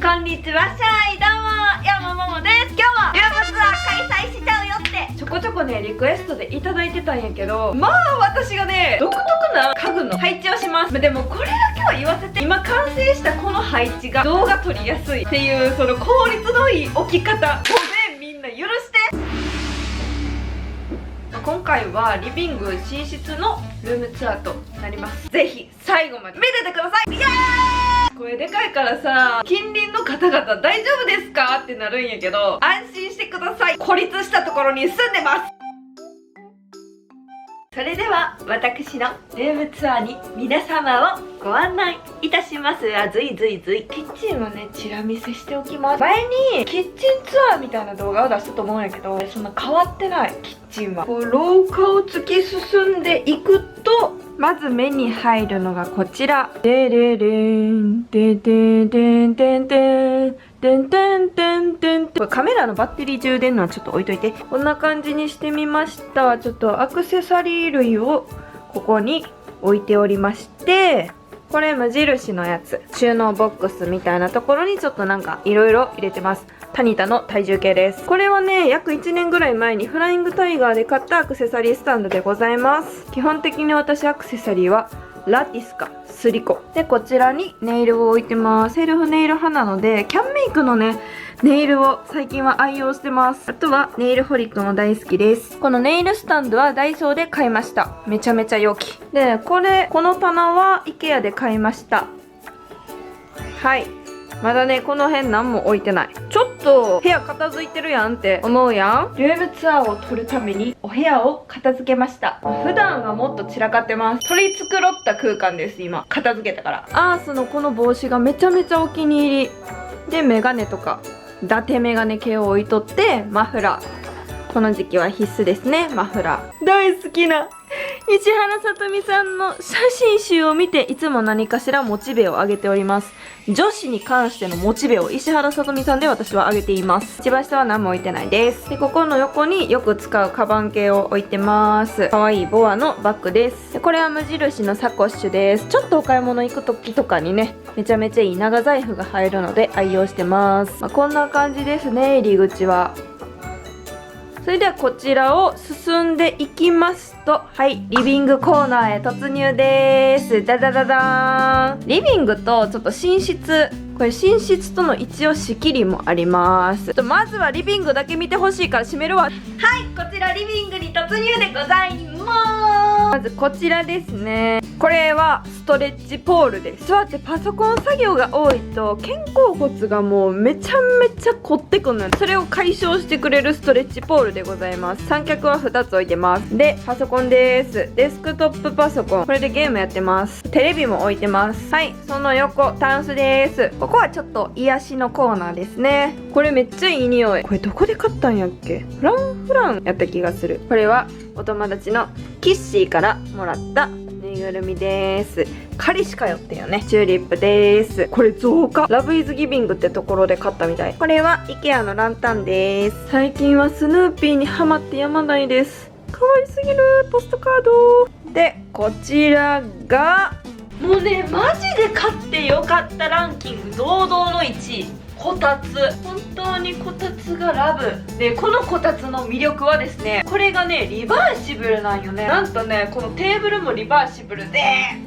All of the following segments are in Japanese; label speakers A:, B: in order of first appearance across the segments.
A: こんにちは、シャイ、どうも、山ももです。今日はルームツアー開催しちゃうよってちょこちょこね、リクエストでいただいてたんやけど、まあ私がね、独特な家具の配置をします。でもこれだけは言わせて、今完成したこの配置が動画撮りやすいっていう、その効率のいい置き方、もうね、みんな許して。今回はリビング寝室のルームツアーとなります。ぜひ最後まで見ててください。イエーイ！声でかいからさ、近隣の方々大丈夫ですかってなるんやけど、安心してください。孤立したところに住んでます。それでは私のルームツアーに皆様をご案内いたします。ずいずいずい。キッチンをね、チラ見せしておきます。前にキッチンツアーみたいな動画を出したと思うんやけど、そんな変わってない。キッチンはこう廊下を突き進んでいくと、まず目に入るのがこちら。でれれんでででんでんでんでんでんでんでん。これカメラのバッテリー充電のはちょっと置いといて。こんな感じにしてみました。ちょっとアクセサリー類をここに置いておりまして、これ無印のやつ、収納ボックスみたいなところにちょっとなんかいろいろ入れてます。タニタの体重計です。これはね、約1年ぐらい前にフライングタイガーで買ったアクセサリースタンドでございます。基本的に私アクセサリーはラティスかスリコで、こちらにネイルを置いてます。セルフネイル派なので、キャンメイクのねネイルを最近は愛用してます。あとはネイルホリックも大好きです。このネイルスタンドはダイソーで買いました。めちゃめちゃ良きで、この棚は IKEA で買いました。はい、まだね、この辺何も置いてない。ちょっと部屋片付いてるやんって思うやん。ルームツアーを撮るためにお部屋を片付けました。普段はもっと散らかってます。取り繕った空間です。今片付けたから。アースのこの帽子がめちゃめちゃお気に入りで、メガネとか伊達メガネ系を置いとって、マフラー、この時期は必須ですね。マフラー大好きな石原さとみさんの写真集を見て、いつも何かしらモチベを上げております。女子に関してのモチベを石原さとみさんで私は上げています。一番下は何も置いてないです。で、ここの横によく使うカバン系を置いてます。かわいいボアのバッグです。で、これは無印のサコッシュです。ちょっとお買い物行く時とかにね、めちゃめちゃいい長財布が入るので愛用してます。こんな感じですね、入り口は。それではこちらを進んでいきますと、はい、リビングコーナーへ突入です。ダダダダーン。リビングとちょっと寝室、これ寝室との一応仕切りもあります。まずはリビングだけ見てほしいから閉めるわ。はい、こちらリビングに突入でございます。まずこちらですね。これはストレッチポールです。座ってパソコン作業が多いと肩甲骨がもうめちゃめちゃ凝ってくるので、それを解消してくれるストレッチポールでございます。三脚は2つ置いてます。で、パソコンです。デスクトップパソコン、これでゲームやってます。テレビも置いてます。はい、その横タンスです。ここはちょっと癒しのコーナーですね。これめっちゃいい匂い。これどこで買ったんやっけ。フランやった気がする。これはお友達のキッシーからもらったぬいぐるみです。彼氏かよってよね。チューリップです。これ増加ラブイズギビングってところで買ったみたい。これは IKEA のランタンです。最近はスヌーピーにハマってやまないです。可愛すぎるポストカードで、こちらがもうね、マジで買ってよかったランキング堂々の1位、こたつ。本当にこたつがラブで、このこたつの魅力はですね、これがねリバーシブルなんよね。なんとね、このテーブルもリバーシブルで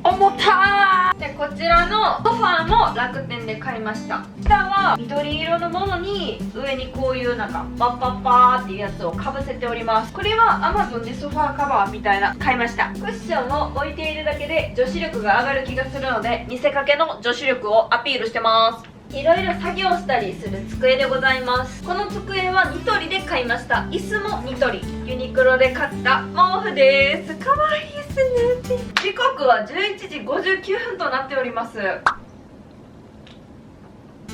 A: 重たー。で、こちらのソファーも楽天で買いました。下は緑色のものに上にこういうなんかパッパッパーっていうやつをかぶせております。これは Amazon でソファーカバーみたいな買いました。クッションを置いているだけで女子力が上がる気がするので、見せかけの女子力をアピールしてます。いろいろ作業したりする机でございます。この机はニトリで買いました。椅子もニトリ、ユニクロで買った毛布です。かわいいですね。時刻は11時59分となっております。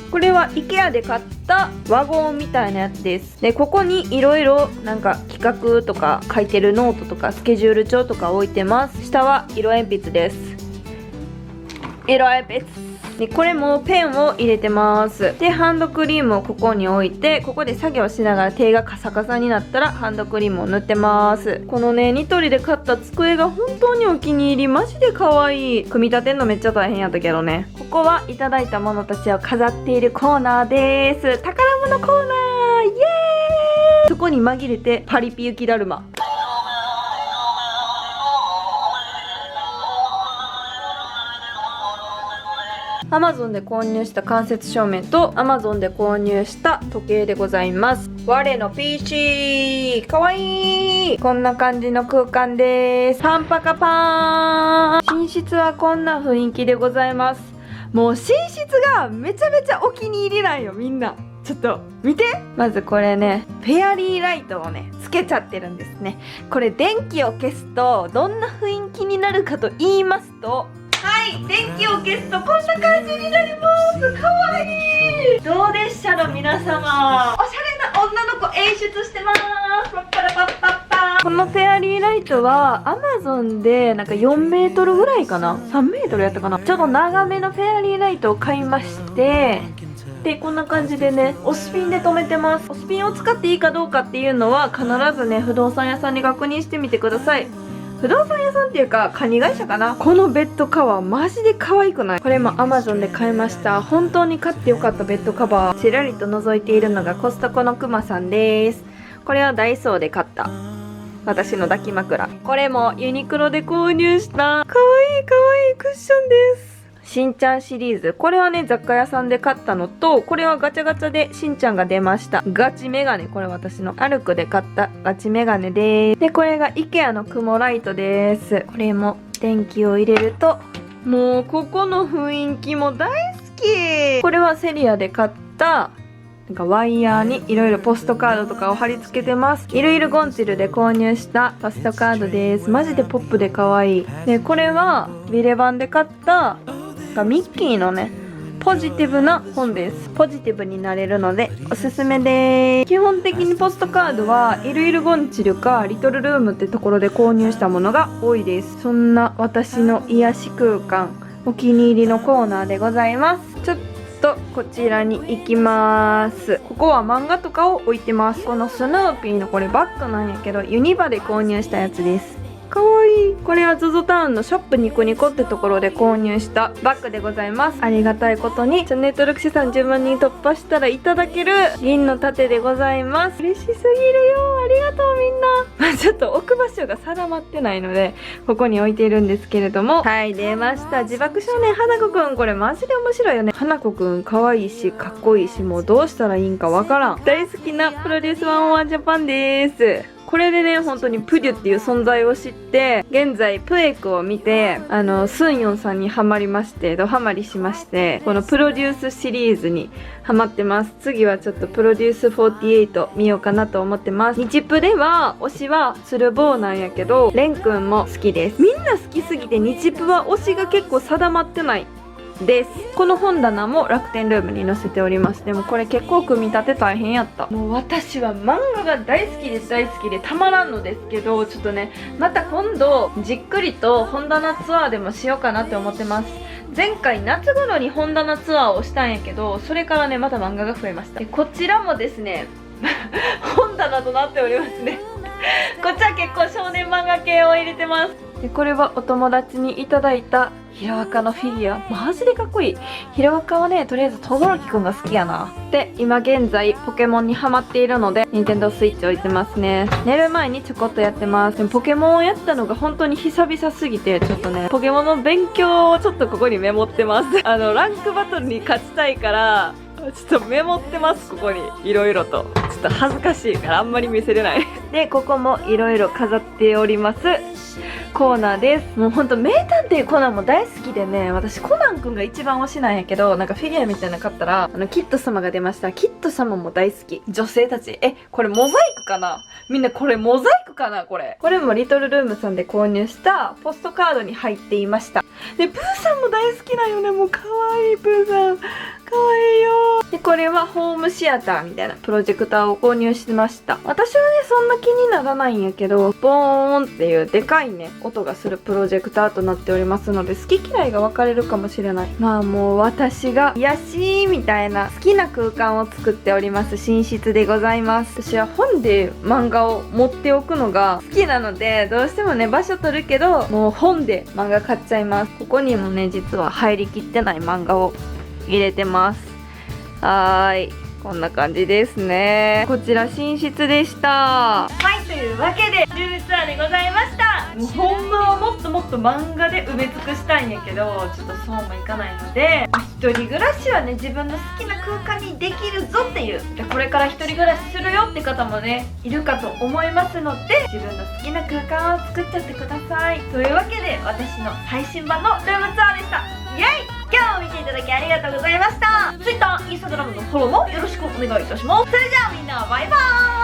A: これは IKEA で買ったワゴンみたいなやつです。で、ここにいろいろなんか企画とか書いてるノートとかスケジュール帳とか置いてます。下は色鉛筆です。色合い別で、これもペンを入れてます。で、ハンドクリームをここに置いて、ここで作業しながら手がカサカサになったらハンドクリームを塗ってます。このね、ニトリで買った机が本当にお気に入り。マジで可愛い。組み立てんのめっちゃ大変やったけどね。ここはいただいたものたちを飾っているコーナーです。宝物コーナーイエーイ。そこに紛れてパリピ雪だるま。Amazon で購入した間接照明と Amazon で購入した時計でございます。我の PC かわいい。こんな感じの空間です。パンパカパーン。寝室はこんな雰囲気でございます。もう寝室がめちゃめちゃお気に入りなんよ。みんなちょっと見て。まずこれね、フェアリーライトをねつけちゃってるんですね。これ電気を消すとどんな雰囲気になるかと言いますと、はい、電気を消すとこんな感じになります。かわいい。どうでしたろ皆様。おしゃれな女の子演出してます。パッパラパッパッパ。このフェアリーライトは Amazon でなんか4メートルぐらいかな、3メートルやったかな、ちょっと長めのフェアリーライトを買いまして、でこんな感じでね、オスピンで留めてます。オスピンを使っていいかどうかっていうのは必ずね、不動産屋さんに確認してみてください。不動産屋さんっていうかカニ会社かな。このベッドカバーマジで可愛くない？これも Amazon で買いました。本当に買ってよかったベッドカバー。ちらりと覗いているのがコストコのクマさんです。これはダイソーで買った私の抱き枕。これもユニクロで購入した可愛いクッションです。しんちゃんシリーズ。これはね、雑貨屋さんで買ったのと、これはガチャガチャでしんちゃんが出ました。ガチメガネ。これ私のアルクで買ったガチメガネです。で、これが IKEA のクモライトです。これも電気を入れると、もうここの雰囲気も大好き。これはセリアで買ったなんかワイヤーにいろいろポストカードとかを貼り付けてます。いろいろゴンチルで購入したポストカードです。マジでポップで可愛い。で、これはビレバンで買ったミッキーのね、ポジティブな本です。ポジティブになれるのでおすすめです。基本的にポストカードはイルイルゴンチルかリトルルームってところで購入したものが多いです。そんな私の癒し空間、お気に入りのコーナーでございます。ちょっとこちらに行きます。ここは漫画とかを置いてます。このスヌーピーのこれバッグなんやけど、ユニバで購入したやつです。かわいい。これは ZOZO タウンのショップニコニコってところで購入したバッグでございます。ありがたいことにチャンネル登録者さん10万人突破したらいただける銀の盾でございます。嬉しすぎるよ。ありがとうみんな。ちょっと置く場所が定まってないのでここに置いているんですけれども、はい、出ました。自爆少年花子くん。これマジで面白いよね。花子くん可愛いしかっこいいし、もうどうしたらいいんかわからん。大好きなプロデュース101ジャパンです。これでね、本当にプデュっていう存在を知って、現在プエクを見て、スンヨンさんにハマりまして、ドハマりしまして、このプロデュースシリーズにハマってます。次はちょっとプロデュース48見ようかなと思ってます。日プでは推しはスルボーなんやけど、レンくんも好きです。みんな好きすぎて日プは推しが結構定まってないです。この本棚も楽天ルームに載せております。でもこれ結構組み立て大変やった。もう私は漫画が大好きでたまらんのですけど、ちょっとね、また今度じっくりと本棚ツアーでもしようかなって思ってます。前回夏頃に本棚ツアーをしたんやけど、それからねまた漫画が増えました。でこちらもですね本棚となっておりますねこっちは結構少年漫画系を入れてます。でこれはお友達にいただいたヒロアカのフィギュア。マジでかっこいい。ヒロアカはね、とりあえずトドロキくんが好きやな。で、今現在ポケモンにハマっているので、ニンテンドースイッチ置いてますね。寝る前にちょこっとやってます。でもポケモンをやったのが本当に久々すぎて、ちょっとね、ポケモンの勉強をちょっとここにメモってます。ランクバトルに勝ちたいから、ちょっとメモってます。ここにいろいろと。ちょっと恥ずかしいからあんまり見せれないで、ここもいろいろ飾っておりますコーナーです。もうほんと名探偵コナンも大好きでね、私コナンくんが一番推しなんやけど、なんかフィギュアみたいなの買ったらキッド様が出ました。キッド様も大好き。女性たち、これモザイクかな。みんなこれモザイクかな。これもリトルルームさんで購入したポストカードに入っていました。でプーさんも大好きだよね。もう可愛いプーさん可愛いよ。でこれはホームシアターみたいなプロジェクターを購入しました。私はねそんな気にならないんやけど、ボーンっていうでかいね音がするプロジェクターとなっておりますので、好き嫌いが分かれるかもしれない。まあもう私が癒しみたいな好きな空間を作っております寝室でございます。私は本で漫画を持っておくのが好きなので、どうしてもね場所取るけど、もう本で漫画買っちゃいます。ここにもね実は入りきってない漫画を入れてます。はーい、こんな感じですね。こちら寝室でした。はい、というわけでルームツアーでございました。もうほんまはもっともっと漫画で埋め尽くしたいんやけど、ちょっとそうもいかないので、一人暮らしはね自分の好きな空間にできるぞっていう、でこれから一人暮らしするよって方もねいるかと思いますので、自分の好きな空間を作っちゃってください。というわけで私の最新版のルームツアーでした。イエイ。今日も見ていただきありがとうございました。 Twitter、Instagram のフォローもよろしくお願いいたします。それじゃあみんなバイバーイ。